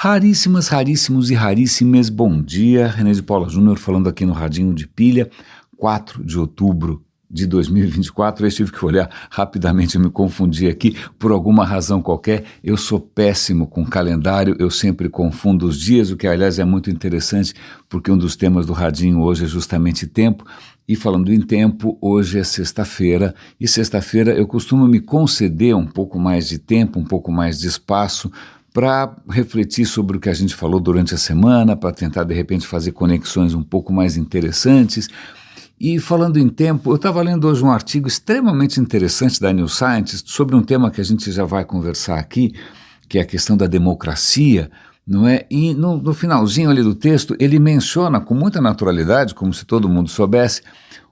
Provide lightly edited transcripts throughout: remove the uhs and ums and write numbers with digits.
Raríssimas, raríssimos e raríssimas, bom dia, René de Paula Júnior falando aqui no Radinho de Pilha, 4 de outubro de 2024, eu tive que olhar rapidamente, eu me confundi aqui, por alguma razão qualquer, eu sou péssimo com calendário, eu sempre confundo os dias, o que aliás é muito interessante, porque um dos temas do Radinho hoje é justamente tempo, e falando em tempo, hoje é sexta-feira, e sexta-feira eu costumo me conceder um pouco mais de tempo, um pouco mais de espaço, para refletir sobre o que a gente falou durante a semana, para tentar de repente fazer conexões um pouco mais interessantes. E falando em tempo, eu estava lendo hoje um artigo extremamente interessante da New Scientist sobre um tema que a gente já vai conversar aqui, que é a questão da democracia, não é? E no finalzinho ali do texto, ele menciona com muita naturalidade, como se todo mundo soubesse,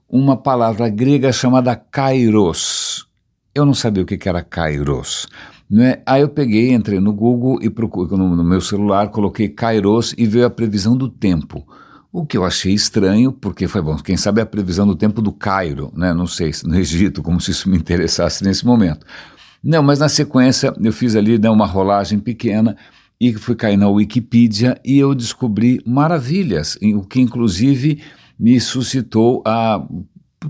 uma palavra grega chamada kairos. Eu não sabia o que era kairos. Né? Aí eu peguei, entrei no Google e no meu celular, coloquei Kairos e veio a previsão do tempo. O que eu achei estranho, porque foi bom, quem sabe é a previsão do tempo do Cairo, né? Não sei, no Egito, como se isso me interessasse nesse momento. Não, mas na sequência eu fiz ali, né, uma rolagem pequena e fui cair na Wikipedia e eu descobri maravilhas, o que inclusive me suscitou a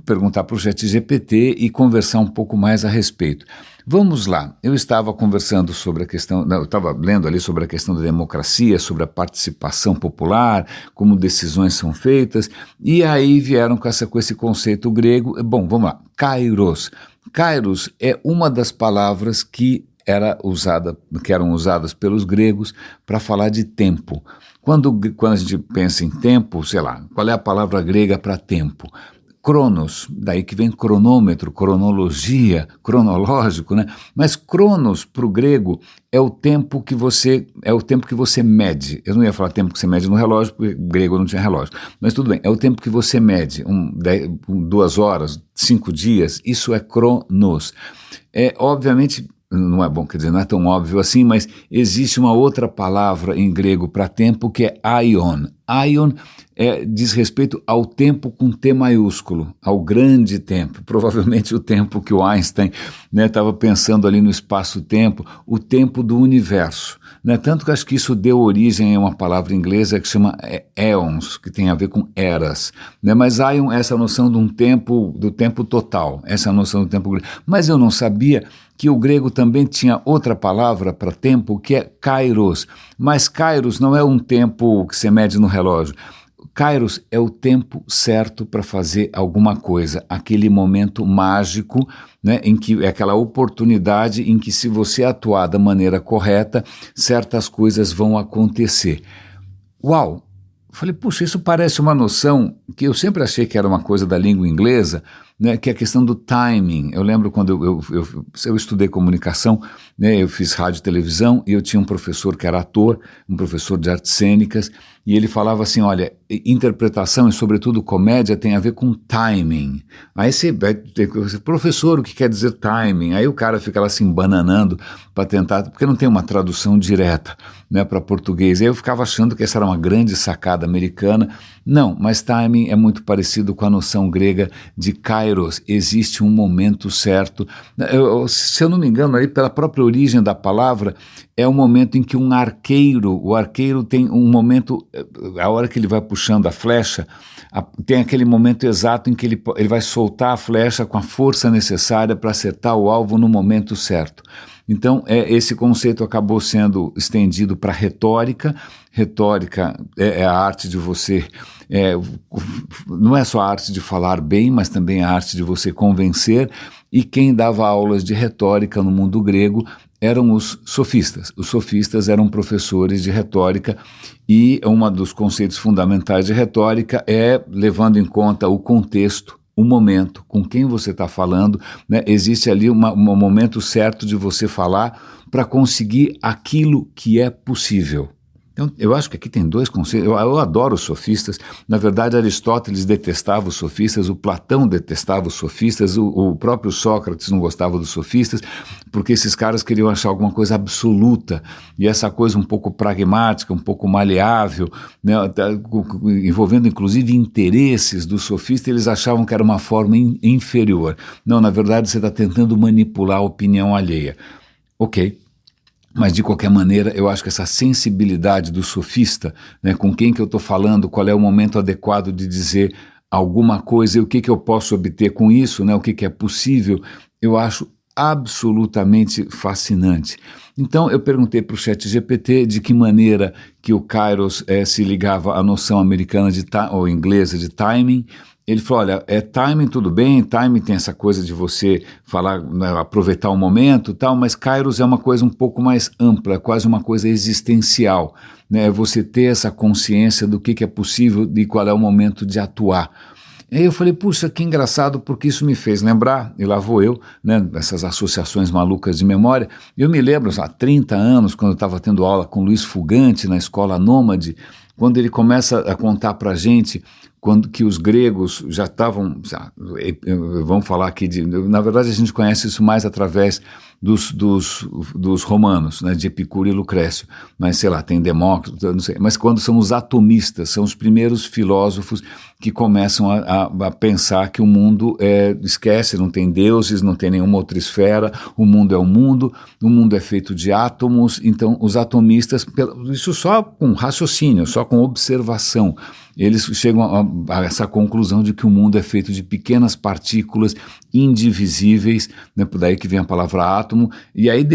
perguntar para o ChatGPT e conversar um pouco mais a respeito. Vamos lá, eu estava conversando sobre a questão, eu estava lendo ali sobre a questão da democracia, sobre a participação popular, como decisões são feitas, e aí vieram com esse conceito grego. Bom, vamos lá, kairos. Kairos é uma das palavras que eram usadas pelos gregos para falar de tempo. Quando a gente pensa em tempo, sei lá, qual é a palavra grega para tempo? Cronos, daí que vem cronômetro, cronologia, cronológico, né? Mas cronos para o grego é o tempo que você mede. Eu não ia falar tempo que você mede no relógio, porque grego não tinha relógio. Mas tudo bem, é o tempo que você mede, 2 horas, 5 dias, isso é cronos. Obviamente, não é bom, quer dizer, não é tão óbvio assim, mas existe uma outra palavra em grego para tempo que é aion. Aion diz respeito ao tempo com T maiúsculo, ao grande tempo, provavelmente o tempo que o Einstein estava pensando ali no espaço-tempo, o tempo do universo. Tanto que acho que isso deu origem a uma palavra inglesa que chama eons, que tem a ver com eras. Mas aion é essa noção do tempo total, essa noção do tempo grego. Mas eu não sabia que o grego também tinha outra palavra para tempo, que é kairos. Mas kairos não é um tempo que você mede no relógio. Kairos é o tempo certo para fazer alguma coisa, aquele momento mágico, em que é aquela oportunidade em que, se você atuar da maneira correta, certas coisas vão acontecer. Uau! Falei, puxa, isso parece uma noção que eu sempre achei que era uma coisa da língua inglesa, que é a questão do timing. Eu lembro quando eu estudei comunicação, eu fiz rádio e televisão, e eu tinha um professor que era ator, um professor de artes cênicas, e ele falava assim, olha, interpretação e sobretudo comédia tem a ver com timing. Aí você professor, o que quer dizer timing? Aí o cara fica lá se embananando para tentar, porque não tem uma tradução direta para português. Aí eu ficava achando que essa era uma grande sacada americana. Não, mas timing é muito parecido com a noção grega de kairos, existe um momento certo. Se eu não me engano, aí pela própria origem da palavra, é o momento em que o arqueiro tem um momento, a hora que ele vai puxando a flecha, tem aquele momento exato em que ele vai soltar a flecha com a força necessária para acertar o alvo no momento certo. Então, esse conceito acabou sendo estendido para retórica. Retórica é a arte de você, não é só a arte de falar bem, mas também a arte de você convencer, e quem dava aulas de retórica no mundo grego eram os sofistas. Os sofistas eram professores de retórica, e um dos conceitos fundamentais de retórica é, levando em conta o contexto, o momento, com quem você está falando, existe ali um momento certo de você falar para conseguir aquilo que é possível. Então, eu acho que aqui tem 2 conceitos. Eu adoro os sofistas. Na verdade, Aristóteles detestava os sofistas, o Platão detestava os sofistas, o próprio Sócrates não gostava dos sofistas, porque esses caras queriam achar alguma coisa absoluta, e essa coisa um pouco pragmática, um pouco maleável, envolvendo inclusive interesses do sofista, eles achavam que era uma forma inferior. Não, na verdade, você está tentando manipular a opinião alheia. Ok. Mas, de qualquer maneira, eu acho que essa sensibilidade do sofista, né, com quem que eu estou falando, qual é o momento adequado de dizer alguma coisa e o que eu posso obter com isso, né, o que é possível, eu acho absolutamente fascinante. Então, eu perguntei para o ChatGPT de que maneira que o Kairos se ligava à noção americana ou inglesa de timing. Ele falou, olha, timing tudo bem, timing tem essa coisa de você falar, né, aproveitar o momento e tal, mas Kairos é uma coisa um pouco mais ampla, quase uma coisa existencial, né? Você ter essa consciência do que é possível e qual é o momento de atuar. E aí eu falei, puxa, que engraçado, porque isso me fez lembrar, e lá vou eu, né, essas associações malucas de memória. Eu me lembro, há 30 anos, quando eu estava tendo aula com Luiz Fugante na Escola Nômade, quando ele começa a contar para a gente quando que os gregos já estavam, vamos falar aqui na verdade a gente conhece isso mais através dos romanos, né, de Epicuro e Lucrécio, mas sei lá, tem Demócrito, não sei, mas quando são os atomistas, são os primeiros filósofos que começam a pensar que o mundo esquece, não tem deuses, não tem nenhuma outra esfera, o mundo é feito de átomos, então os atomistas, isso só com raciocínio, só com observação, eles chegam a essa conclusão de que o mundo é feito de pequenas partículas indivisíveis, né, daí que vem a palavra átomo, e aí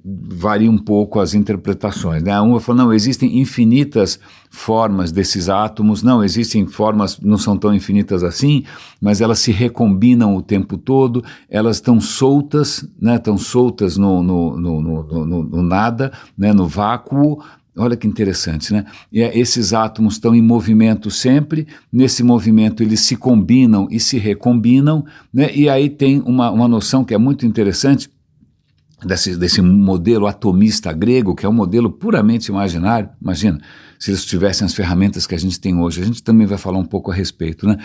varia um pouco as interpretações, né? Um fala, não, existem infinitas formas desses átomos, não, existem formas, não são tão infinitas assim, mas elas se recombinam o tempo todo, elas estão soltas, né, estão soltas no nada, né, no vácuo. Olha que interessante, né? E esses átomos estão em movimento sempre, nesse movimento eles se combinam e se recombinam, né? E aí tem uma noção que é muito interessante desse modelo atomista grego, que é um modelo puramente imaginário. Imagina, se eles tivessem as ferramentas que a gente tem hoje, a gente também vai falar um pouco a respeito, né?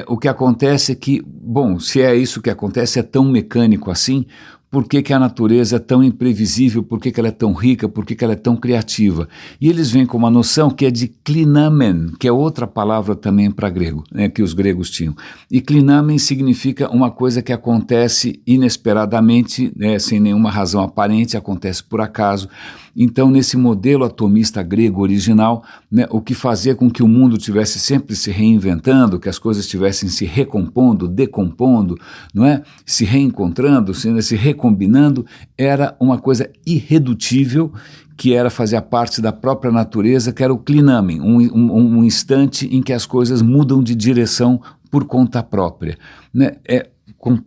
O que acontece é que, bom, se é isso que acontece, é tão mecânico assim. Por que a natureza é tão imprevisível, por que ela é tão rica, por que ela é tão criativa. E eles vêm com uma noção que é de klinamen, que é outra palavra também para grego, né, que os gregos tinham. E klinamen significa uma coisa que acontece inesperadamente, né, sem nenhuma razão aparente, acontece por acaso. Então, nesse modelo atomista grego original, né, o que fazia com que o mundo tivesse sempre se reinventando, que as coisas estivessem se recompondo, decompondo, não é? Se reencontrando, se recombinando, era uma coisa irredutível, que fazia parte da própria natureza, que era o klinamen, um instante em que as coisas mudam de direção por conta própria, né?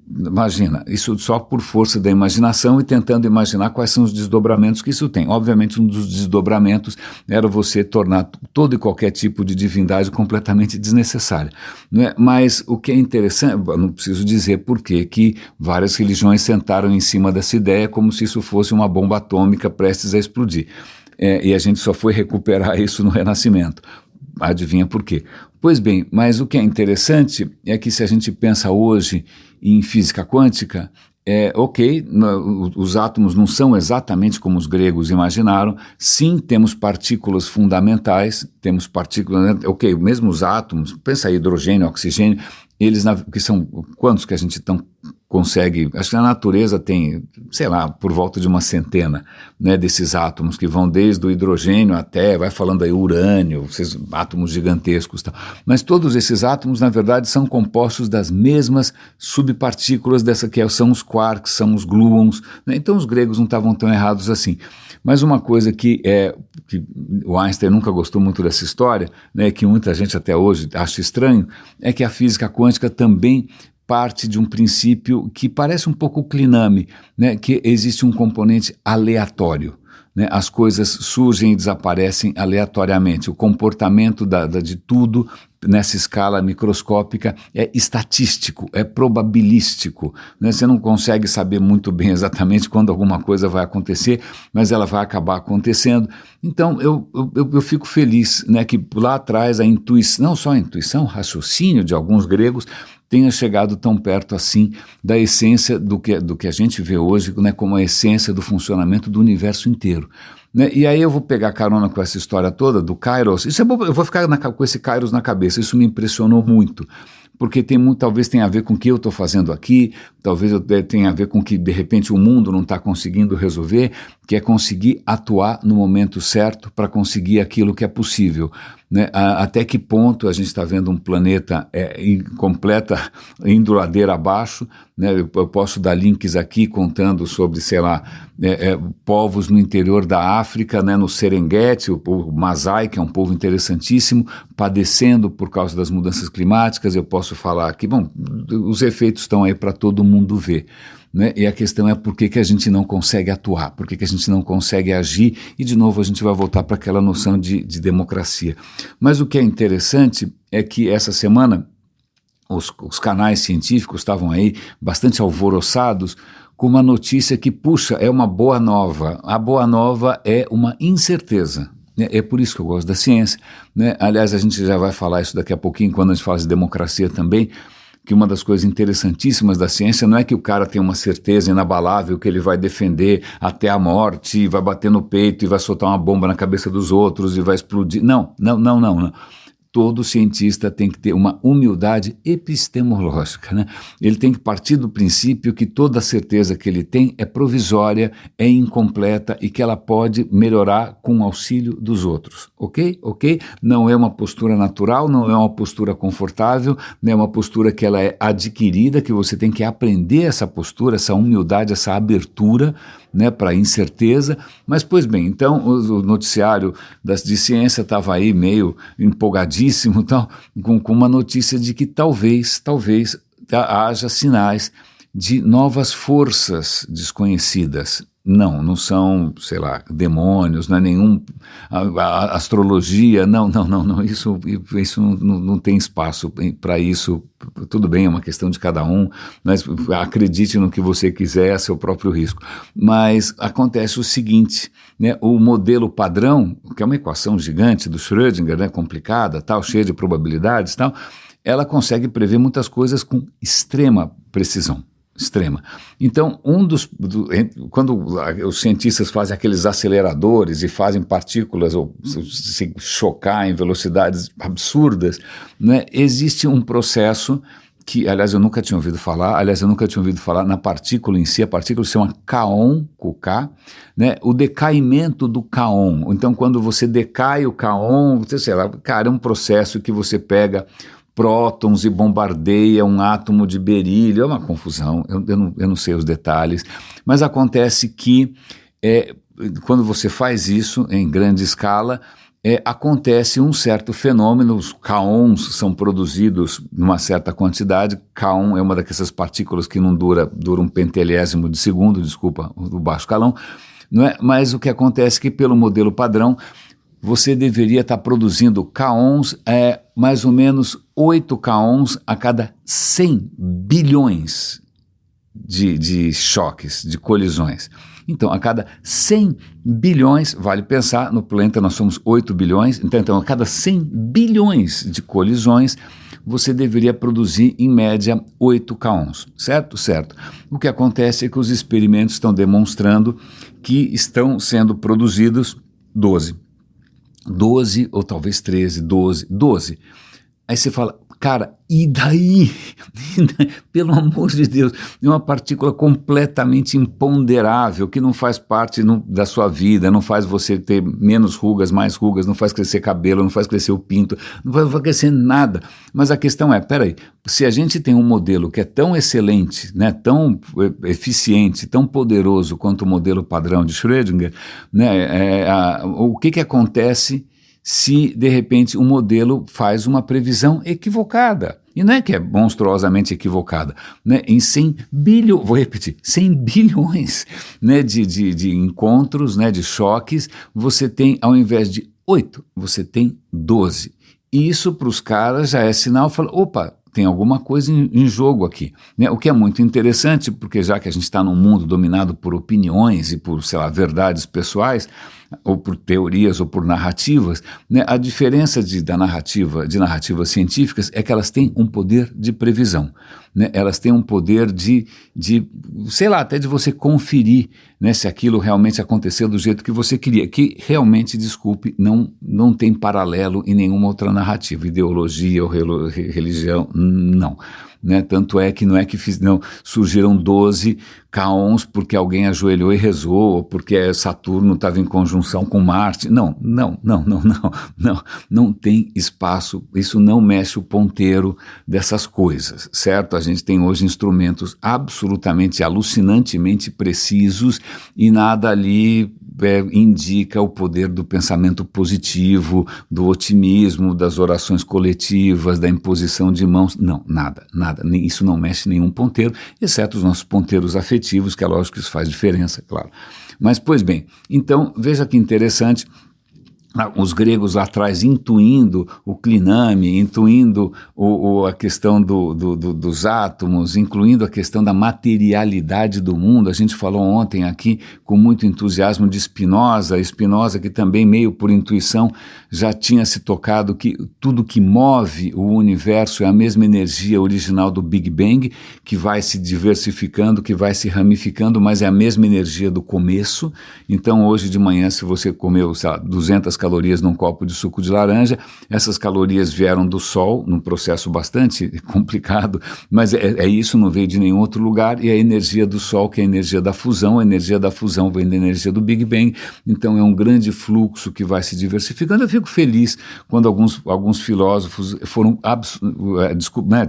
Imagina, isso só por força da imaginação e tentando imaginar quais são os desdobramentos que isso tem. Obviamente, um dos desdobramentos era você tornar todo e qualquer tipo de divindade completamente desnecessária, não é? Mas o que é interessante, eu não preciso dizer por que várias religiões sentaram em cima dessa ideia como se isso fosse uma bomba atômica prestes a explodir. E a gente só foi recuperar isso no Renascimento. Adivinha por quê? Pois bem, mas o que é interessante é que se a gente pensa hoje em física quântica, os átomos não são exatamente como os gregos imaginaram, sim, temos partículas fundamentais, temos partículas, mesmo os átomos, pensa aí, hidrogênio, oxigênio, eles, que são quantos que a gente consegue, acho que a natureza tem, sei lá, por volta de uma centena, né, desses átomos que vão desde o hidrogênio até, vai falando aí, urânio, esses átomos gigantescos, tal. Mas todos esses átomos, na verdade, são compostos das mesmas subpartículas dessa que são os quarks, são os gluons, né? Então os gregos não estavam tão errados assim. Mas uma coisa que o Einstein nunca gostou muito dessa história, né, que muita gente até hoje acha estranho, é que a física quântica também parte de um princípio que parece um pouco o Klinami, né, que existe um componente aleatório, né, as coisas surgem e desaparecem aleatoriamente, o comportamento de tudo nessa escala microscópica é estatístico, é probabilístico, né? Você não consegue saber muito bem exatamente quando alguma coisa vai acontecer, mas ela vai acabar acontecendo. Então eu fico feliz, né, que lá atrás a intuição, não só a intuição, o raciocínio de alguns gregos tenha chegado tão perto assim da essência do que a gente vê hoje, né, como a essência do funcionamento do universo inteiro. Né? E aí eu vou pegar carona com essa história toda do Kairos. Isso é bom, eu vou ficar com esse Kairos na cabeça, isso me impressionou muito, porque talvez tenha a ver com o que eu estou fazendo aqui, talvez tenha a ver com que de repente o mundo não está conseguindo resolver, que é conseguir atuar no momento certo para conseguir aquilo que é possível. Né? Até que ponto a gente está vendo um planeta completa, indo ladeira abaixo, né? Eu posso dar links aqui contando sobre, sei lá, povos no interior da África, né? No Serengeti, o povo Masai, que é um povo interessantíssimo, padecendo por causa das mudanças climáticas. Eu posso falar aqui, bom, os efeitos estão aí para todo mundo ver. Né? E a questão é por que a gente não consegue atuar, por que a gente não consegue agir, e de novo a gente vai voltar para aquela noção de democracia. Mas o que é interessante é que essa semana os canais científicos estavam aí bastante alvoroçados com uma notícia que, puxa, é uma boa nova. A boa nova é uma incerteza. É por isso que eu gosto da ciência. Né? Aliás, a gente já vai falar isso daqui a pouquinho, quando a gente fala de democracia também, que uma das coisas interessantíssimas da ciência não é que o cara tem uma certeza inabalável que ele vai defender até a morte, vai bater no peito e vai soltar uma bomba na cabeça dos outros e vai explodir. Não. Todo cientista tem que ter uma humildade epistemológica, né? Ele tem que partir do princípio que toda a certeza que ele tem é provisória, é incompleta e que ela pode melhorar com o auxílio dos outros, ok? Não é uma postura natural, não é uma postura confortável, não é uma postura que ela é adquirida, que você tem que aprender essa postura, essa humildade, essa abertura, né, para incerteza. Mas, pois bem, então o noticiário de ciência estava aí meio empolgadíssimo, tal, com uma notícia de que talvez haja sinais de novas forças desconhecidas. Não são, sei lá, demônios, não é nenhum astrologia, não, isso não tem espaço para isso. Tudo bem, é uma questão de cada um, mas acredite no que você quiser a seu próprio risco. Mas acontece o seguinte, né, o modelo padrão, que é uma equação gigante do Schrödinger, né, complicada, tal, cheia de probabilidades, tal, ela consegue prever muitas coisas com extrema precisão. Extrema. Então, quando os cientistas fazem aqueles aceleradores e fazem partículas ou se chocar em velocidades absurdas, né, existe um processo que, aliás, eu nunca tinha ouvido falar na partícula em si. A partícula se chama kaon, com K, né, o decaimento do kaon. Então, quando você decai o kaon, sei lá, cara, é um processo que você pega prótons e bombardeia um átomo de berílio, é uma confusão, eu não sei os detalhes, mas acontece que quando você faz isso em grande escala, acontece um certo fenômeno, os kaons são produzidos numa certa quantidade. Kaon é uma dessas partículas que não dura um pentelésimo de segundo, desculpa, o baixo calão, não é? Mas o que acontece é que pelo modelo padrão, você deveria estar produzindo kaons, mais ou menos 8 kaons a cada 100 bilhões de choques, de colisões. Então, a cada 100 bilhões, vale pensar, no planeta nós somos 8 bilhões, então a cada 100 bilhões de colisões, você deveria produzir, em média, 8 kaons, certo? Certo. O que acontece é que os experimentos estão demonstrando que estão sendo produzidos 12 ou talvez 13, 12. Aí você fala, cara, e daí? Pelo amor de Deus, é uma partícula completamente imponderável, que não faz parte da sua vida, não faz você ter menos rugas, mais rugas, não faz crescer cabelo, não faz crescer o pinto, não vai crescer nada. Mas a questão é, peraí, se a gente tem um modelo que é tão excelente, né, tão eficiente, tão poderoso quanto o modelo padrão de Schrödinger, né, o que acontece se, de repente, o modelo faz uma previsão equivocada? E não é que é monstruosamente equivocada, né? Em 100 bilhões, vou repetir, 100 bilhões, né, de encontros, né, de choques, você tem, ao invés de 8, você tem 12. E isso para os caras já é sinal, fala, opa, tem alguma coisa em jogo aqui, né? O que é muito interessante, porque já que a gente está num mundo dominado por opiniões e por, sei lá, verdades pessoais, ou por teorias ou por narrativas, né? A diferença de narrativas científicas é que elas têm um poder de previsão, né? Elas têm um poder sei lá, até de você conferir, né, se aquilo realmente aconteceu do jeito que você queria, que realmente, desculpe, não tem paralelo em nenhuma outra narrativa, ideologia ou religião, não. Né? Tanto é que não é que surgiram 12 Caons porque alguém ajoelhou e rezou, ou porque Saturno estava em conjunção com Marte. Não tem espaço, isso não mexe o ponteiro dessas coisas, certo? A gente tem hoje instrumentos absolutamente, alucinantemente precisos e nada ali indica o poder do pensamento positivo, do otimismo, das orações coletivas, da imposição de mãos. Não, nada. Isso não mexe nenhum ponteiro, exceto os nossos ponteiros afetivos, que é lógico que isso faz diferença, claro. Mas, pois bem, então, veja que interessante. Os gregos lá atrás intuindo o cliname, intuindo a questão dos átomos, incluindo a questão da materialidade do mundo. A gente falou ontem aqui com muito entusiasmo de Spinoza que também meio por intuição já tinha se tocado que tudo que move o universo é a mesma energia original do Big Bang, que vai se diversificando, que vai se ramificando, mas é a mesma energia do começo. Então hoje de manhã, se você comeu, sei lá, 200 calorias num copo de suco de laranja, essas calorias vieram do Sol, num processo bastante complicado, mas isso, não veio de nenhum outro lugar, e a energia do Sol, que é a energia da fusão vem da energia do Big Bang, então é um grande fluxo que vai se diversificando. Eu fico feliz quando alguns filósofos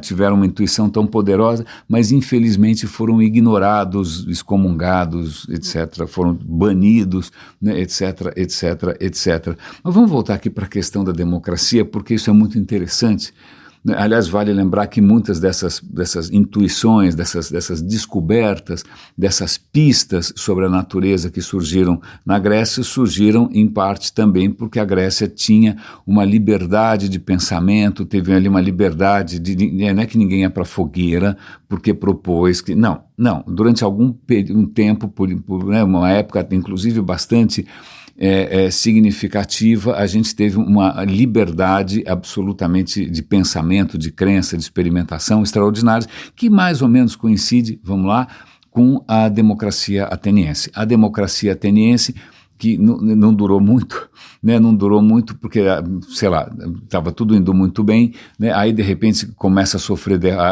tiveram uma intuição tão poderosa, mas infelizmente foram ignorados, excomungados, etc., foram banidos, né, etc. Mas vamos voltar aqui para a questão da democracia, porque isso é muito interessante. Aliás, vale lembrar que muitas dessas intuições, dessas descobertas, dessas pistas sobre a natureza que surgiram na Grécia, surgiram em parte também porque a Grécia tinha uma liberdade de pensamento, teve ali uma liberdade, não é que ninguém ia para a fogueira porque propôs que... Não, durante algum tempo, né, uma época inclusive bastante... significativa, a gente teve uma liberdade absolutamente de pensamento, de crença, de experimentação extraordinárias, que mais ou menos coincide, vamos lá, com a democracia ateniense. A democracia ateniense que não durou muito, né? Não durou muito porque, sei lá, estava tudo indo muito bem, né? Aí de repente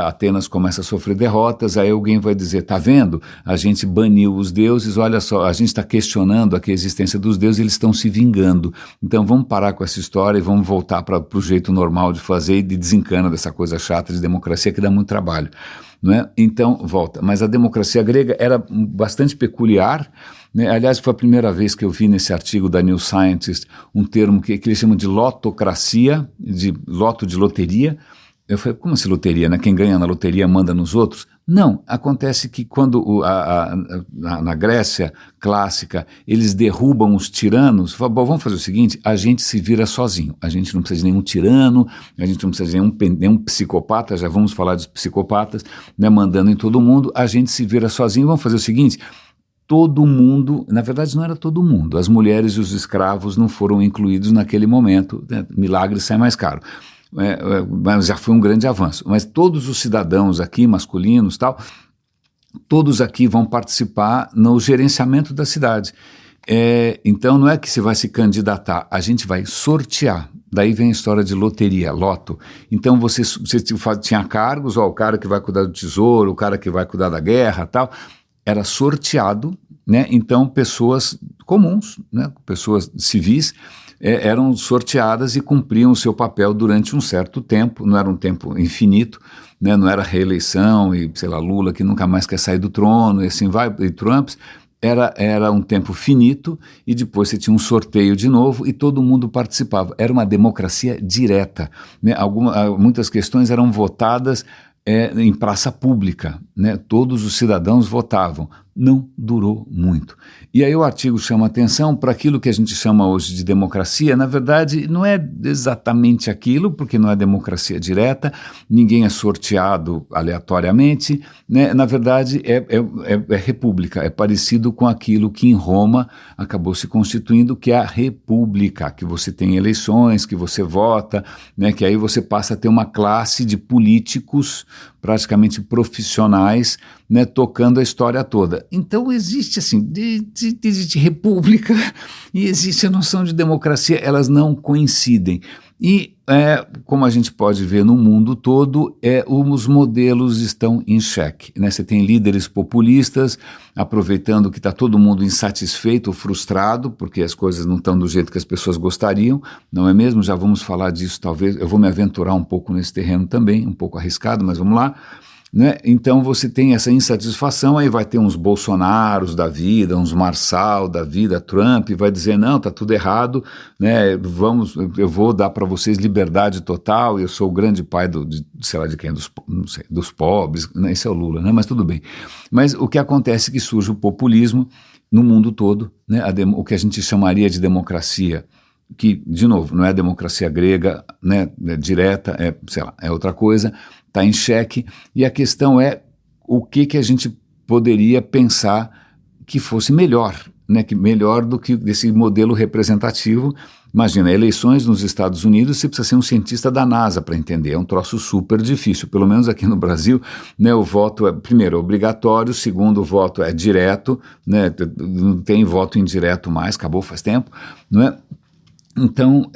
Atenas começa a sofrer derrotas, aí alguém vai dizer, tá vendo? A gente baniu os deuses, olha só, a gente está questionando aqui a existência dos deuses, eles estão se vingando, então vamos parar com essa história e vamos voltar para o jeito normal de fazer e desencana dessa coisa chata de democracia que dá muito trabalho, não é? Então volta, mas a democracia grega era bastante peculiar, né? Aliás, foi a primeira vez que eu vi nesse artigo da New Scientist um termo que eles chamam de lotocracia, de loteria. Eu falei, como assim loteria, né? Quem ganha na loteria manda nos outros? Não, acontece que quando na Grécia clássica eles derrubam os tiranos, falam, bom, vamos fazer o seguinte, a gente se vira sozinho, a gente não precisa de nenhum tirano, a gente não precisa de nenhum psicopata, já vamos falar dos psicopatas, né, mandando em todo mundo, a gente se vira sozinho, vamos fazer o seguinte... Todo mundo, na verdade não era todo mundo, as mulheres e os escravos não foram incluídos naquele momento, né? Milagre sai mais caro, mas já foi um grande avanço, mas todos os cidadãos aqui, masculinos tal, todos aqui vão participar no gerenciamento da cidade, então não é que você vai se candidatar, a gente vai sortear. Daí vem a história de loteria, loto. Então você tinha cargos, o cara que vai cuidar do tesouro, o cara que vai cuidar da guerra tal, era sorteado, né? Então pessoas comuns, né? Pessoas civis, eram sorteadas e cumpriam o seu papel durante um certo tempo, não era um tempo infinito, né? Não era reeleição e, sei lá, Lula que nunca mais quer sair do trono e assim vai, e Trump, era um tempo finito e depois você tinha um sorteio de novo e todo mundo participava, era uma democracia direta, né? Muitas questões eram votadas em praça pública, né? Todos os cidadãos votavam, não durou muito. E aí o artigo chama atenção para aquilo que a gente chama hoje de democracia. Na verdade, não é exatamente aquilo, porque não é democracia direta, ninguém é sorteado aleatoriamente, né? Na verdade, é república, é parecido com aquilo que em Roma acabou se constituindo, que é a república, que você tem eleições, que você vota, né? Que aí você passa a ter uma classe de políticos praticamente profissionais, né, tocando a história toda. Então existe assim, existe república e existe a noção de democracia, elas não coincidem. E como a gente pode ver no mundo todo, os modelos estão em xeque, né? Você tem líderes populistas aproveitando que está todo mundo insatisfeito ou frustrado, porque as coisas não estão do jeito que as pessoas gostariam, não é mesmo? Já vamos falar disso, talvez, eu vou me aventurar um pouco nesse terreno também, um pouco arriscado, mas vamos lá. Né? Então você tem essa insatisfação, aí vai ter uns Bolsonaros da vida, uns Marçal da vida, Trump, vai dizer, não, tá tudo errado, né? Eu vou dar para vocês liberdade total, eu sou o grande pai sei lá de quem, não sei, dos pobres, né? Esse é o Lula, né? Mas tudo bem. Mas o que acontece é que surge o populismo no mundo todo, né? O que a gente chamaria de democracia, que, de novo, não é a democracia grega, né? Direta, sei lá, é outra coisa, está em xeque, e a questão é o que a gente poderia pensar que fosse melhor, né, que melhor do que desse modelo representativo. Imagina, eleições nos Estados Unidos, você precisa ser um cientista da NASA para entender, é um troço super difícil, pelo menos aqui no Brasil, né, o voto primeiro, obrigatório, segundo, o voto é direto, né, não tem voto indireto mais, acabou faz tempo, não é? Então,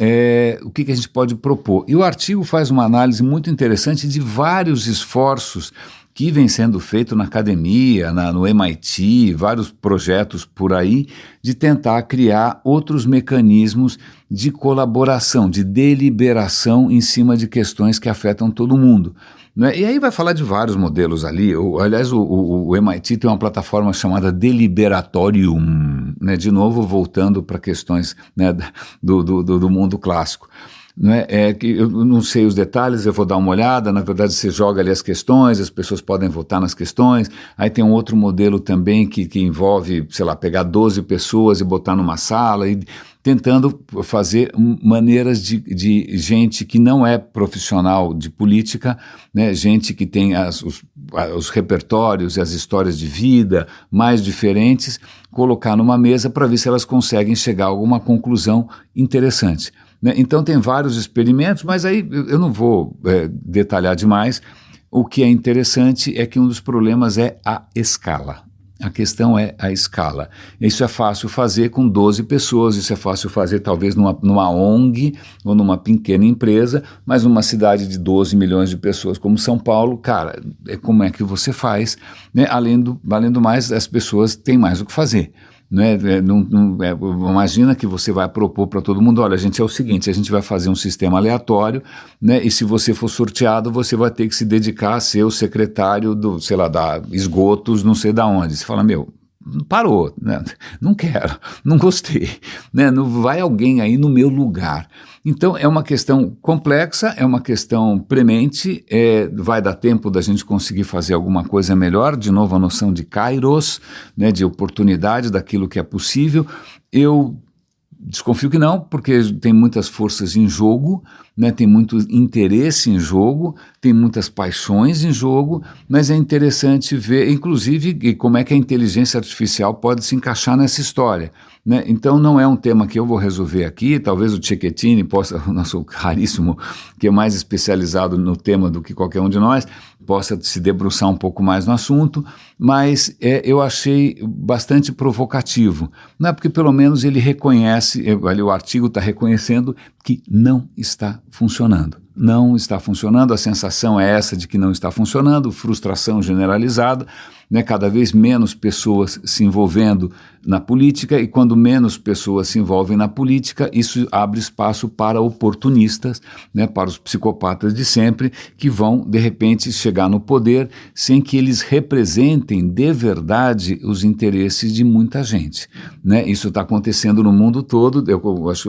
o que a gente pode propor? E o artigo faz uma análise muito interessante de vários esforços que vêm sendo feitos na academia, no MIT, vários projetos por aí, de tentar criar outros mecanismos de colaboração, de deliberação em cima de questões que afetam todo mundo. Né? E aí vai falar de vários modelos ali. Aliás, o MIT tem uma plataforma chamada Deliberatorium, né? De novo voltando para questões, né, do mundo clássico. Né? Que eu não sei os detalhes, eu vou dar uma olhada, na verdade você joga ali as questões, as pessoas podem votar nas questões, aí tem um outro modelo também que envolve, sei lá, pegar 12 pessoas e botar numa sala e tentando fazer maneiras de gente que não é profissional de política, né, gente que tem os repertórios e as histórias de vida mais diferentes, colocar numa mesa para ver se elas conseguem chegar a alguma conclusão interessante. Né? Então tem vários experimentos, mas aí eu não vou detalhar demais. O que é interessante é que um dos problemas é a escala. A questão é a escala. Isso é fácil fazer com 12 pessoas, isso é fácil fazer talvez numa ONG ou numa pequena empresa, mas numa cidade de 12 milhões de pessoas como São Paulo, cara, como é que você faz? Né? Além do mais, as pessoas têm mais o que fazer. Né? Imagina que você vai propor para todo mundo, olha, gente, é o seguinte, a gente vai fazer um sistema aleatório, né? E se você for sorteado, você vai ter que se dedicar a ser o secretário sei lá, da esgotos, não sei da onde. Você fala, parou, né? Não quero, não gostei, né? Não vai alguém aí no meu lugar. Então é uma questão complexa, é uma questão premente, vai dar tempo da gente conseguir fazer alguma coisa melhor, de novo a noção de kairos, né, de oportunidade daquilo que é possível. Eu desconfio que não, porque tem muitas forças em jogo, né, tem muito interesse em jogo, tem muitas paixões em jogo, mas é interessante ver, inclusive, como é que a inteligência artificial pode se encaixar nessa história. Né? Então não é um tema que eu vou resolver aqui, talvez o Cecchettin possa, o nosso raríssimo, que é mais especializado no tema do que qualquer um de nós, possa se debruçar um pouco mais no assunto, mas eu achei bastante provocativo, não é? Porque pelo menos ele reconhece, ali o artigo está reconhecendo que não está funcionando. Não está funcionando, a sensação é essa de que não está funcionando, frustração generalizada, né, cada vez menos pessoas se envolvendo na política, e quando menos pessoas se envolvem na política, isso abre espaço para oportunistas, né, para os psicopatas de sempre, que vão, de repente, chegar no poder sem que eles representem de verdade os interesses de muita gente. Né? Isso está acontecendo no mundo todo. Eu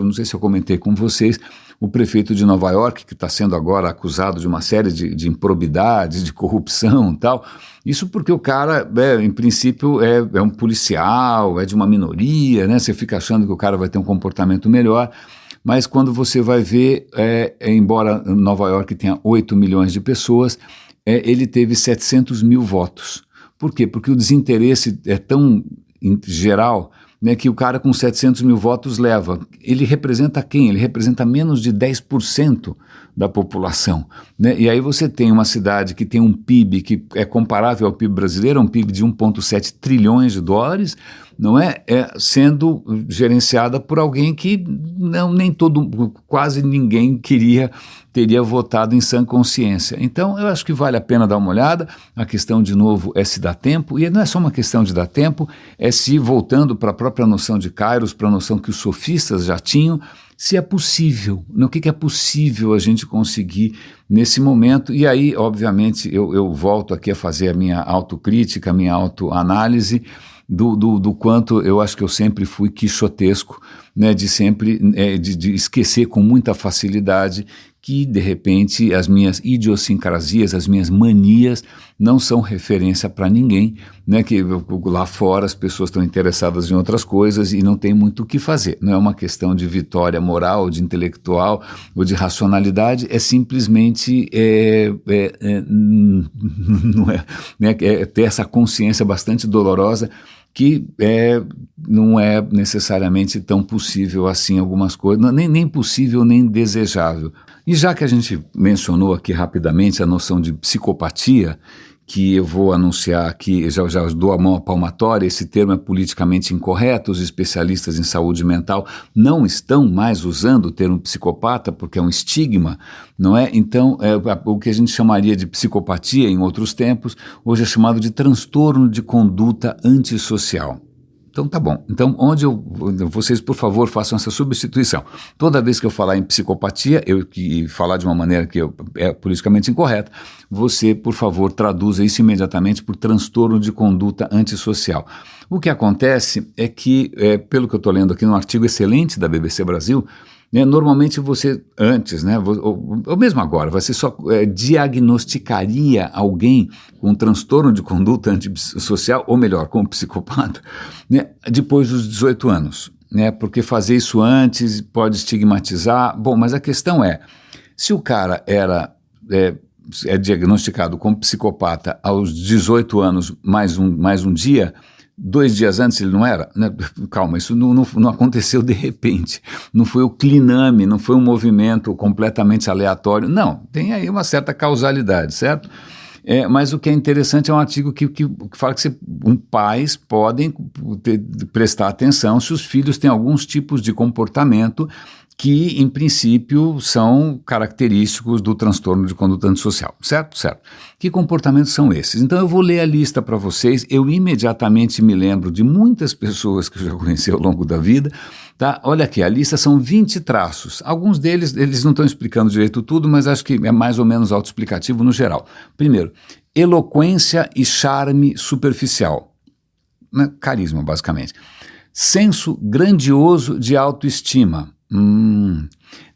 não sei se eu comentei com vocês, o prefeito de Nova York, que está sendo agora acusado de uma série de improbidades, de corrupção e tal. Isso porque o cara, em princípio, é um policial, é de uma minoria, né? Você fica achando que o cara vai ter um comportamento melhor, mas quando você vai ver, embora Nova York tenha 8 milhões de pessoas, ele teve 700 mil votos. Por quê? Porque o desinteresse é tão geral, né, que o cara com 700 mil votos leva. Ele representa quem? Ele representa menos de 10% da população, né? E aí você tem uma cidade que tem um PIB que é comparável ao PIB brasileiro, um PIB de 1,7 trilhões de dólares, não é? Sendo gerenciada por alguém que quase ninguém teria votado em sã consciência. Então, eu acho que vale a pena dar uma olhada. A questão, de novo, é se dá tempo, e não é só uma questão de dar tempo, é se, voltando para a própria noção de Kairos, para a noção que os sofistas já tinham, se é possível, no que é possível a gente conseguir nesse momento. E aí, obviamente, eu volto aqui a fazer a minha autocrítica, a minha autoanálise, do quanto eu acho que eu sempre fui quixotesco, né, de esquecer com muita facilidade que, de repente, as minhas idiosincrasias, as minhas manias não são referência para ninguém, né, que lá fora as pessoas estão interessadas em outras coisas e não tem muito o que fazer. Não é uma questão de vitória moral, de intelectual ou de racionalidade, é simplesmente não é, né, ter essa consciência bastante dolorosa que não é necessariamente tão possível assim algumas coisas, nem possível nem desejável. E já que a gente mencionou aqui rapidamente a noção de psicopatia, que eu vou anunciar aqui, já dou a mão à palmatória, esse termo é politicamente incorreto, os especialistas em saúde mental não estão mais usando o termo psicopata porque é um estigma, não é? Então, o que a gente chamaria de psicopatia em outros tempos, hoje é chamado de transtorno de conduta antissocial. Então tá bom. Então vocês por favor façam essa substituição. Toda vez que eu falar em psicopatia, e falar de uma maneira que é politicamente incorreta, você por favor traduza isso imediatamente por transtorno de conduta antissocial. O que acontece é que, pelo que eu estou lendo aqui num artigo excelente da BBC Brasil, né, normalmente você antes, né, ou mesmo agora, você só diagnosticaria alguém com transtorno de conduta antissocial, ou melhor, com psicopata, né, depois dos 18 anos, né, porque fazer isso antes pode estigmatizar. Bom, mas a questão é, se o cara é diagnosticado como psicopata aos 18 anos mais um dia, 2 dias antes ele não era? Né? Calma, isso não aconteceu de repente, não foi o cliname, não foi um movimento completamente aleatório, não, tem aí uma certa causalidade, certo? Mas o que é interessante é um artigo que fala que pais podem prestar atenção se os filhos têm alguns tipos de comportamento que, em princípio, são característicos do transtorno de conduta antissocial, certo? Certo. Que comportamentos são esses? Então eu vou ler a lista para vocês, eu imediatamente me lembro de muitas pessoas que eu já conheci ao longo da vida, tá? Olha aqui, a lista são 20 traços, alguns deles, eles não estão explicando direito tudo, mas acho que é mais ou menos autoexplicativo no geral. Primeiro, eloquência e charme superficial, né? Carisma, basicamente. Senso grandioso de autoestima,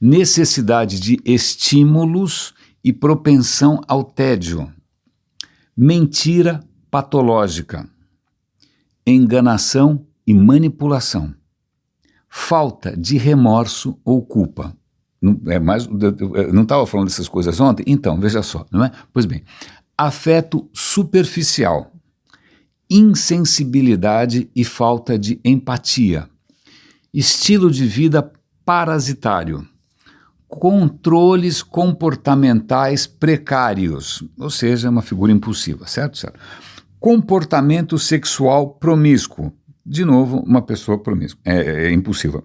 necessidade de estímulos e propensão ao tédio, mentira patológica, enganação e manipulação, falta de remorso ou culpa. Não estava falando dessas coisas ontem? Então, veja só, não é? Pois bem, afeto superficial, insensibilidade e falta de empatia, estilo de vida parasitário, controles comportamentais precários, ou seja, uma figura impulsiva, certo? Certo. Comportamento sexual promíscuo, de novo, uma pessoa promíscua, impulsiva.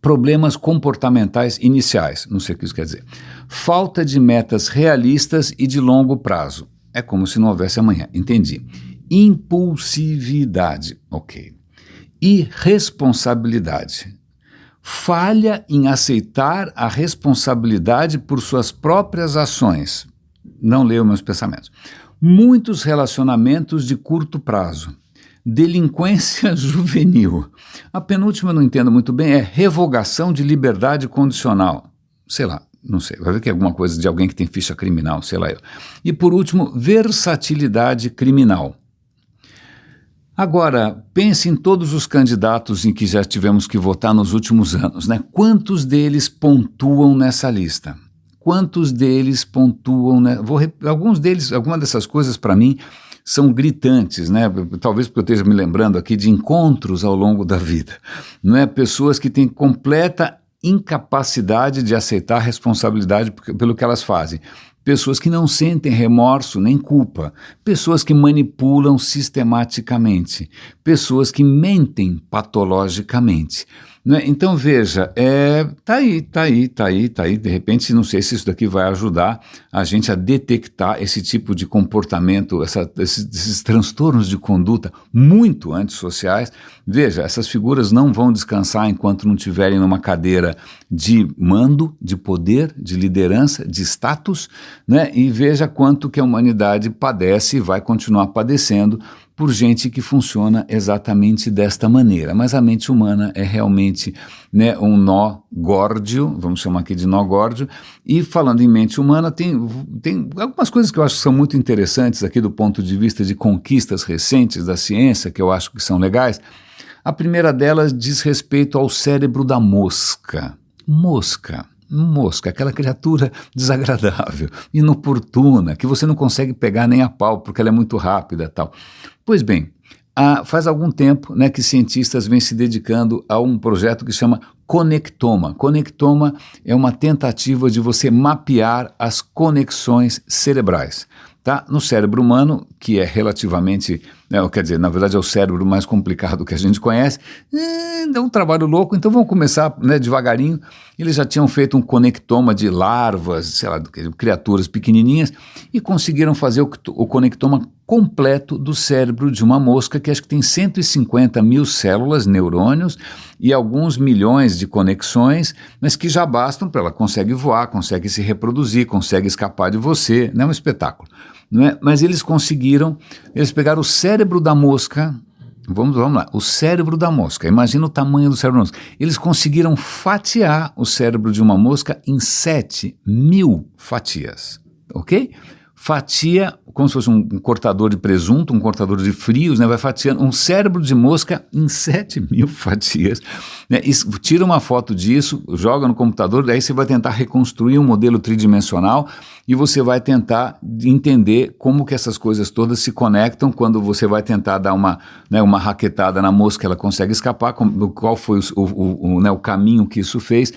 Problemas comportamentais iniciais, não sei o que isso quer dizer. Falta de metas realistas e de longo prazo, é como se não houvesse amanhã, entendi. Impulsividade, ok. Irresponsabilidade. Falha em aceitar a responsabilidade por suas próprias ações. Não leio meus pensamentos. Muitos relacionamentos de curto prazo. Delinquência juvenil. A penúltima eu não entendo muito bem, é revogação de liberdade condicional. Sei lá, Não sei, vai ver que é alguma coisa de alguém que tem ficha criminal, sei lá eu. E por último, versatilidade criminal. Agora, pense em todos os candidatos em que já tivemos que votar nos últimos anos, né? Quantos deles pontuam nessa lista? Quantos deles pontuam, né? Alguns deles, algumas dessas coisas para mim são gritantes, né? Talvez porque eu esteja me lembrando aqui de encontros ao longo da vida, não é? Pessoas que têm completa incapacidade de aceitar a responsabilidade pelo que elas fazem. Pessoas que não sentem remorso nem culpa, pessoas que manipulam sistematicamente, pessoas que mentem patologicamente. Né? Então veja, tá aí, de repente não sei se isso daqui vai ajudar a gente a detectar esse tipo de comportamento, esses transtornos de conduta muito antissociais. Veja, essas figuras não vão descansar enquanto não estiverem numa cadeira de mando, de poder, de liderança, de status, né? E veja quanto que a humanidade padece e vai continuar padecendo por gente que funciona exatamente desta maneira. Mas a mente humana é realmente, né, um nó górdio, vamos chamar aqui de nó górdio, e falando em mente humana, tem algumas coisas que eu acho que são muito interessantes aqui do ponto de vista de conquistas recentes da ciência, que eu acho que são legais. A primeira delas diz respeito ao cérebro da mosca. Mosca, aquela criatura desagradável, inoportuna, que você não consegue pegar nem a pau porque ela é muito rápida e tal. Pois bem, faz algum tempo, né, que cientistas vêm se dedicando a um projeto que se chama conectoma. Conectoma é uma tentativa de você mapear as conexões cerebrais. Tá? No cérebro humano, que é relativamente, quer dizer, na verdade é o cérebro mais complicado que a gente conhece, dá um trabalho louco, então vamos começar, né, devagarinho. Eles já tinham feito um conectoma de larvas, sei lá, criaturas pequenininhas, e conseguiram fazer o conectoma completo do cérebro de uma mosca, que acho que tem 150 mil células, neurônios, e alguns milhões de conexões, mas que já bastam para ela consegue voar, consegue se reproduzir, consegue escapar de você, é um espetáculo. Não é? Mas eles pegaram o cérebro da mosca, vamos lá, o cérebro da mosca, imagina o tamanho do cérebro da mosca, eles conseguiram fatiar o cérebro de uma mosca em 7.000 fatias, ok? Fatia, como se fosse um cortador de presunto, um cortador de frios, né? Vai fatiando um cérebro de mosca em 7.000 fatias, né? Tira uma foto disso, joga no computador, daí você vai tentar reconstruir um modelo tridimensional e você vai tentar entender como que essas coisas todas se conectam quando você vai tentar dar uma raquetada na mosca, ela consegue escapar, qual foi o caminho que isso fez.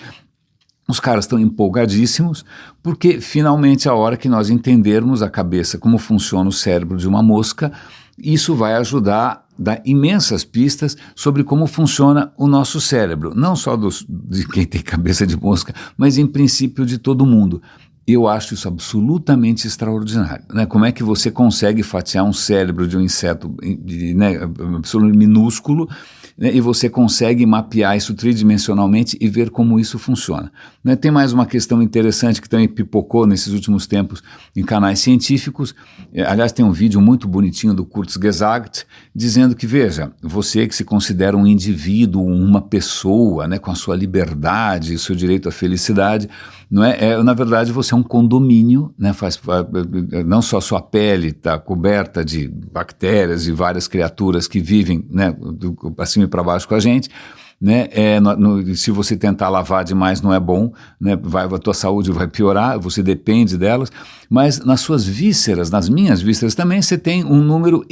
Os caras estão empolgadíssimos, porque finalmente a hora que nós entendermos a cabeça, como funciona o cérebro de uma mosca, isso vai ajudar a dar imensas pistas sobre como funciona o nosso cérebro, não só de quem tem cabeça de mosca, mas em princípio de todo mundo. Eu acho isso absolutamente extraordinário, né? Como é que você consegue fatiar um cérebro de um inseto, né, absolutamente minúsculo, né, e você consegue mapear isso tridimensionalmente e ver como isso funciona. Né? Tem mais uma questão interessante que também pipocou nesses últimos tempos em canais científicos. Aliás, tem um vídeo muito bonitinho do Kurzgesagt dizendo que, veja, você que se considera um indivíduo, uma pessoa, né, com a sua liberdade, seu direito à felicidade, não é? Na verdade, você é um condomínio, né? Não só sua pele está coberta de bactérias e várias criaturas que vivem, né, para cima e para baixo com a gente, né? Se você tentar lavar demais não é bom, né? A tua saúde vai piorar, você depende delas, mas nas suas vísceras, nas minhas vísceras também, você tem um número.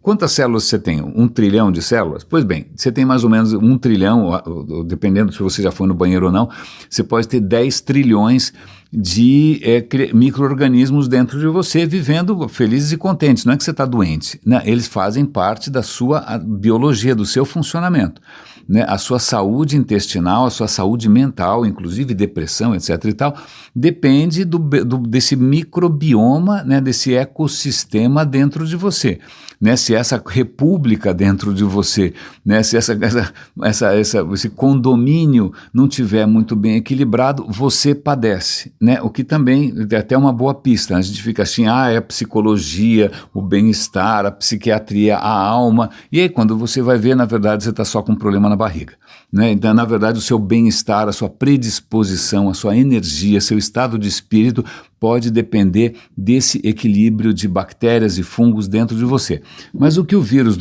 Quantas células você tem? 1 trilhão de células? Pois bem, você tem mais ou menos 1 trilhão, dependendo se você já foi no banheiro ou não, você pode ter 10 trilhões de micro-organismos dentro de você, vivendo felizes e contentes. Não é que você está doente, né? Eles fazem parte da sua biologia, do seu funcionamento. Né? A sua saúde intestinal, a sua saúde mental, inclusive depressão, etc. e tal, depende desse microbioma, né? Desse ecossistema dentro de você. Né? Se essa república dentro de você, né? Se esse condomínio não estiver muito bem equilibrado, você padece. Né? O que também é até uma boa pista. A gente fica assim, é a psicologia, o bem-estar, a psiquiatria, a alma. E aí quando você vai ver, na verdade, você está só com um problema na barriga. né? Então, na verdade, o seu bem-estar, a sua predisposição, a sua energia, seu estado de espírito pode depender desse equilíbrio de bactérias e fungos dentro de você. Mas o que o vídeo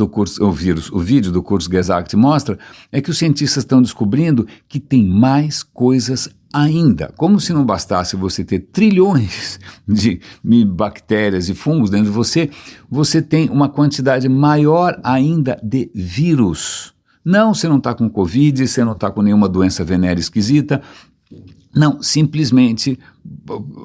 do Kurzgesagt mostra é que os cientistas estão descobrindo que tem mais coisas ainda. Como se não bastasse você ter trilhões de bactérias e fungos dentro de você, você tem uma quantidade maior ainda de vírus. Não, você não está com Covid, você não está com nenhuma doença venérea esquisita. Não, simplesmente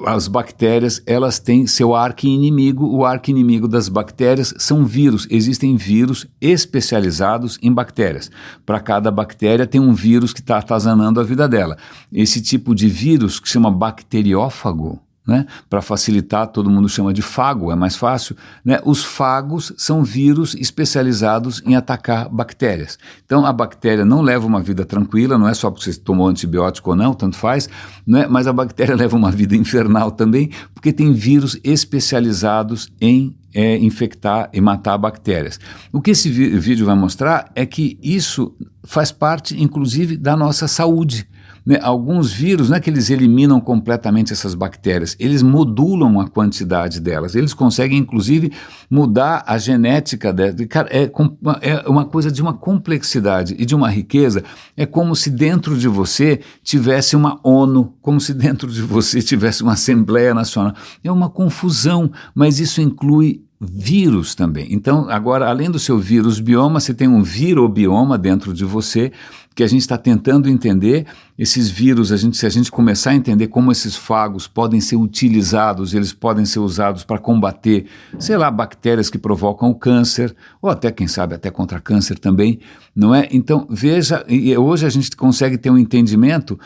as bactérias, elas têm seu arqui-inimigo. O arqui-inimigo das bactérias são vírus. Existem vírus especializados em bactérias. Para cada bactéria tem um vírus que está atazanando a vida dela. Esse tipo de vírus, que chama bacteriófago, né? Para facilitar, todo mundo chama de fago, é mais fácil, né? Os fagos são vírus especializados em atacar bactérias. Então a bactéria não leva uma vida tranquila, não é só porque você tomou antibiótico ou não, tanto faz, né? Mas a bactéria leva uma vida infernal também, porque tem vírus especializados em infectar e matar bactérias. O que esse vídeo vai mostrar é que isso faz parte, inclusive, da nossa saúde. Né? Alguns vírus, não é que eles eliminam completamente essas bactérias, eles modulam a quantidade delas, eles conseguem inclusive mudar a genética delas. Cara, é uma coisa de uma complexidade e de uma riqueza. É como se dentro de você tivesse uma ONU, como se dentro de você tivesse uma Assembleia Nacional. É uma confusão, mas isso inclui vírus também. Então, agora, além do seu vírus bioma, você tem um virobioma dentro de você, que a gente está tentando entender. Esses vírus, se a gente começar a entender como esses fagos podem ser utilizados, eles podem ser usados para combater, sei lá, bactérias que provocam o câncer, ou até, quem sabe, até contra câncer também, não é? Então, veja, e hoje a gente consegue ter um entendimento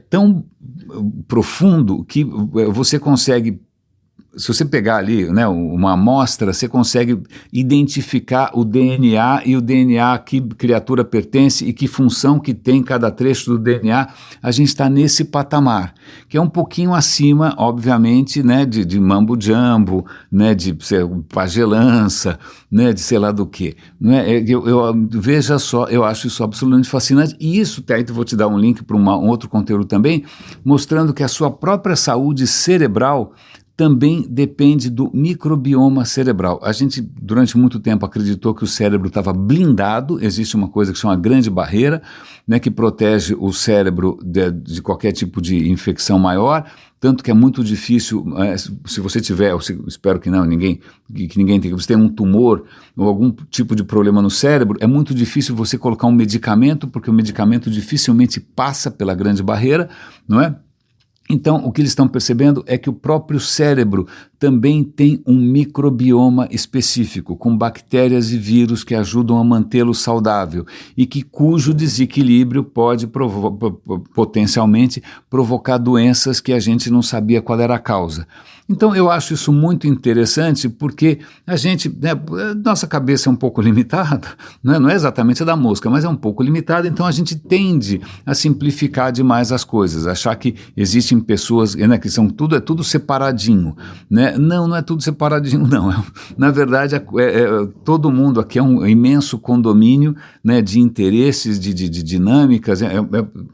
tão profundo que você consegue. Se você pegar ali, né, uma amostra, você consegue identificar o DNA e o DNA a que criatura pertence e que função que tem cada trecho do DNA. A gente está nesse patamar, que é um pouquinho acima, obviamente, né, de mambo jumbo, né, de pagelança, né, de sei lá do que. Né? Veja só, eu acho isso absolutamente fascinante. E isso, aí eu vou te dar um link para um outro conteúdo também, mostrando que a sua própria saúde cerebral também depende do microbioma cerebral. A gente, durante muito tempo, acreditou que o cérebro estava blindado. Existe uma coisa que chama grande barreira, né, que protege o cérebro de qualquer tipo de infecção maior, tanto que é muito difícil, se você tiver, espero que não, que ninguém tenha, você tem um tumor ou algum tipo de problema no cérebro, é muito difícil você colocar um medicamento, porque o medicamento dificilmente passa pela grande barreira, não é? Então, o que eles estão percebendo é que o próprio cérebro também tem um microbioma específico, com bactérias e vírus que ajudam a mantê-lo saudável e cujo desequilíbrio pode potencialmente provocar doenças que a gente não sabia qual era a causa. Então eu acho isso muito interessante porque a gente, né, nossa cabeça é um pouco limitada, né? Não é exatamente a da mosca, mas é um pouco limitada, então a gente tende a simplificar demais as coisas, achar que existem pessoas, né, que são tudo separadinho, né? Não é tudo separadinho, não. Na verdade, todo mundo aqui é um imenso condomínio, né, de interesses, de dinâmicas,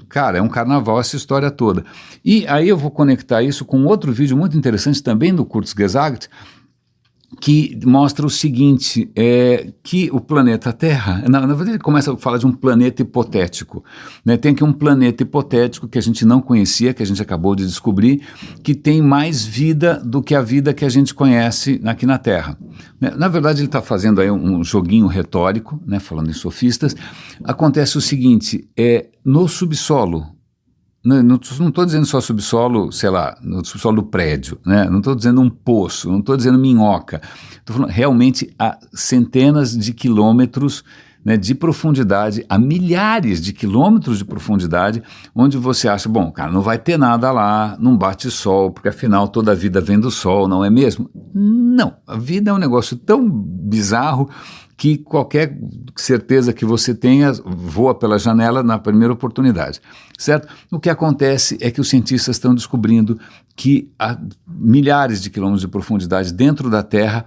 cara, é um carnaval essa história toda. E aí eu vou conectar isso com outro vídeo muito interessante também do Kurzgesagt, que mostra o seguinte, que o planeta Terra, na verdade ele começa a falar de um planeta hipotético, né? Tem aqui um planeta hipotético que a gente não conhecia, que a gente acabou de descobrir, que tem mais vida do que a vida que a gente conhece aqui na Terra. Na verdade ele está fazendo aí um joguinho retórico, né? Falando em sofistas. Acontece o seguinte, no subsolo, não estou dizendo só subsolo, sei lá, no subsolo do prédio, né? Não estou dizendo um poço, não estou dizendo minhoca. Estou falando realmente a centenas de quilômetros, né, de profundidade, a milhares de quilômetros de profundidade, onde você acha, bom, cara, não vai ter nada lá, não bate sol, porque afinal toda a vida vem do sol, não é mesmo? Não, a vida é um negócio tão bizarro que qualquer certeza que você tenha voa pela janela na primeira oportunidade, certo? O que acontece é que os cientistas estão descobrindo que a milhares de quilômetros de profundidade dentro da Terra,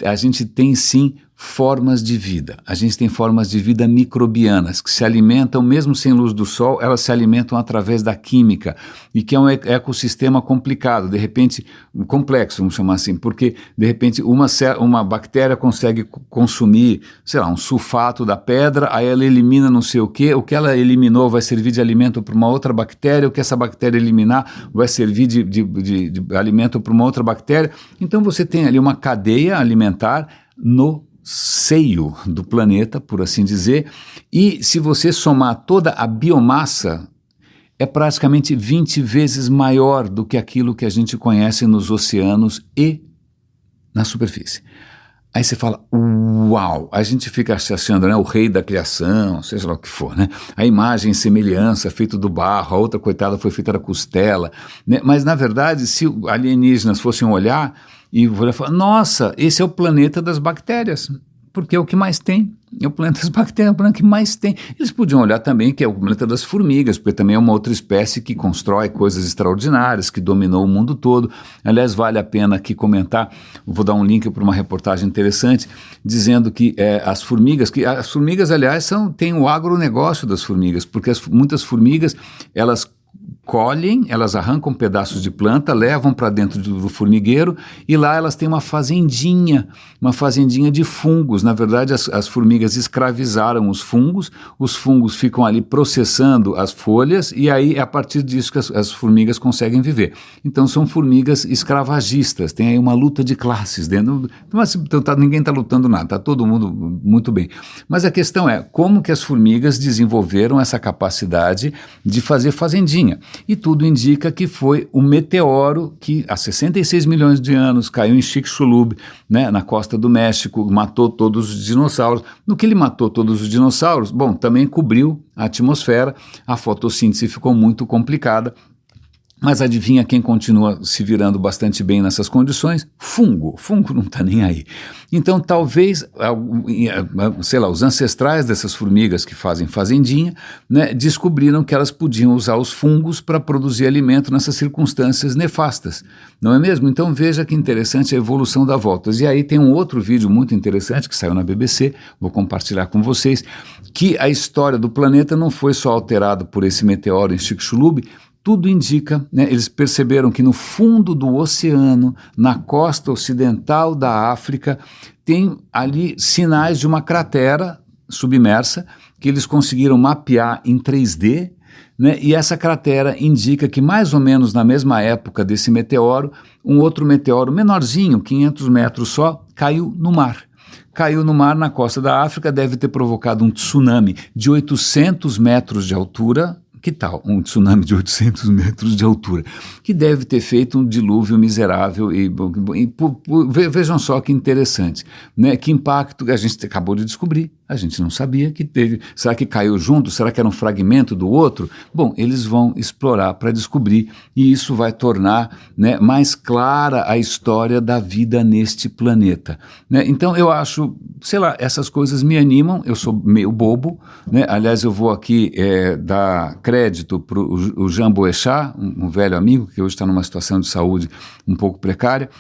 a gente tem sim formas de vida. A gente tem formas de vida microbianas que se alimentam, mesmo sem luz do sol, elas se alimentam através da química, e que é um ecossistema complicado, de repente, complexo, vamos chamar assim, porque de repente uma bactéria consegue consumir, sei lá, um sulfato da pedra, aí ela elimina não sei o que ela eliminou vai servir de alimento para uma outra bactéria, o que essa bactéria eliminar vai servir de alimento para uma outra bactéria. Então você tem ali uma cadeia alimentar no seio do planeta, por assim dizer, e se você somar toda a biomassa, é praticamente 20 vezes maior do que aquilo que a gente conhece nos oceanos e na superfície. Aí você fala, uau, a gente fica se achando, né, o rei da criação, seja lá o que for, né, a imagem e semelhança, feito do barro, a outra coitada foi feita da costela, né, mas na verdade, se alienígenas fossem olhar e falar, nossa, esse é o planeta das bactérias, porque é o que mais tem, é o planeta das bactérias, é o planeta que mais tem. Eles podiam olhar também que é o planeta das formigas, porque também é uma outra espécie que constrói coisas extraordinárias, que dominou o mundo todo. Aliás, vale a pena aqui comentar, vou dar um link para uma reportagem interessante, dizendo que as formigas, aliás, têm o agronegócio das formigas, porque muitas formigas, elas colhem, elas arrancam pedaços de planta, levam para dentro do formigueiro e lá elas têm uma fazendinha de fungos. Na verdade, as formigas escravizaram os fungos ficam ali processando as folhas e aí é a partir disso que as formigas conseguem viver. Então são formigas escravagistas, tem aí uma luta de classes dentro, mas ninguém está lutando nada, está todo mundo muito bem. Mas a questão é como que as formigas desenvolveram essa capacidade de fazer fazendinha. E tudo indica que foi um meteoro que há 66 milhões de anos caiu em Chicxulub, né, na costa do México, matou todos os dinossauros. No que ele matou todos os dinossauros, bom, também cobriu a atmosfera, a fotossíntese ficou muito complicada. Mas adivinha quem continua se virando bastante bem nessas condições? Fungo. Fungo não está nem aí. Então, talvez, sei lá, os ancestrais dessas formigas que fazem fazendinha, né, descobriram que elas podiam usar os fungos para produzir alimento nessas circunstâncias nefastas. Não é mesmo? Então, veja que interessante a evolução da voltas. E aí tem um outro vídeo muito interessante que saiu na BBC, vou compartilhar com vocês, que a história do planeta não foi só alterada por esse meteoro em Chicxulub. Tudo indica, né, eles perceberam que no fundo do oceano, na costa ocidental da África, tem ali sinais de uma cratera submersa que eles conseguiram mapear em 3D, né, e essa cratera indica que mais ou menos na mesma época desse meteoro, um outro meteoro menorzinho, 500 metros só, caiu no mar. Caiu no mar na costa da África, deve ter provocado um tsunami de 800 metros de altura. Que tal um tsunami de 800 metros de altura, que deve ter feito um dilúvio miserável vejam só que interessante, né? Que impacto a gente acabou de descobrir, a gente não sabia que teve, será que caiu junto, será que era um fragmento do outro? Bom, eles vão explorar para descobrir e isso vai tornar, né, mais clara a história da vida neste planeta, né? Então eu acho, sei lá, essas coisas me animam, eu sou meio bobo, né? Aliás, eu vou aqui dar crédito para o Jean Boechat, um velho amigo que hoje está numa situação de saúde um pouco precária.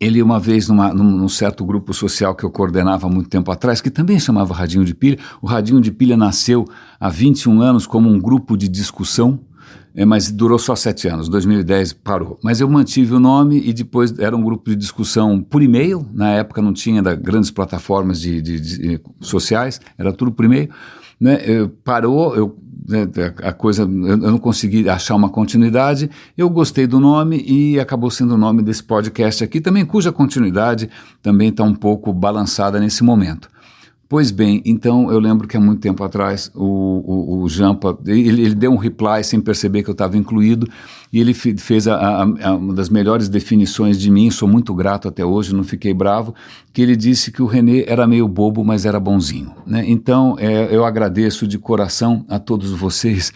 Ele uma vez num certo grupo social que eu coordenava há muito tempo atrás, que também chamava Radinho de Pilha, o Radinho de Pilha nasceu há 21 anos como um grupo de discussão, mas durou só 7 anos, 2010 parou. Mas eu mantive o nome e depois era um grupo de discussão por e-mail, na época não tinha grandes plataformas sociais, era tudo por e-mail, né? Parou, a coisa, eu não consegui achar uma continuidade, eu gostei do nome e acabou sendo o nome desse podcast aqui, também cuja continuidade também está um pouco balançada nesse momento. Pois bem, então eu lembro que há muito tempo atrás o Jampa, ele deu um reply sem perceber que eu estava incluído e ele fez uma das melhores definições de mim, sou muito grato até hoje, não fiquei bravo, que ele disse que o René era meio bobo, mas era bonzinho, né? Então eu agradeço de coração a todos vocês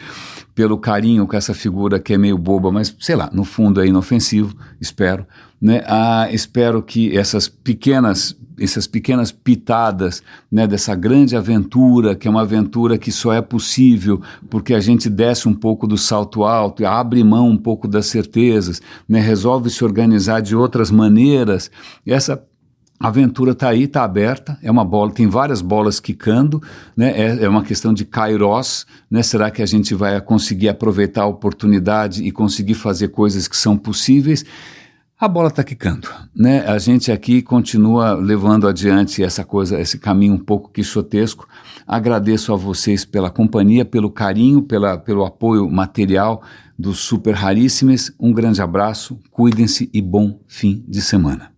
pelo carinho com essa figura que é meio boba, mas sei lá, no fundo é inofensivo, espero, né? Espero que essas pequenas pitadas, né, dessa grande aventura, que é uma aventura que só é possível porque a gente desce um pouco do salto alto e abre mão um pouco das certezas, né, resolve se organizar de outras maneiras. Essa a aventura está aí, está aberta, é uma bola, tem várias bolas quicando, né? É uma questão de kairos, né? Será que a gente vai conseguir aproveitar a oportunidade e conseguir fazer coisas que são possíveis? A bola está quicando, né? A gente aqui continua levando adiante essa coisa, esse caminho um pouco quixotesco. Agradeço a vocês pela companhia, pelo carinho, pelo apoio material dos Super Raríssimes. Um grande abraço, cuidem-se e bom fim de semana.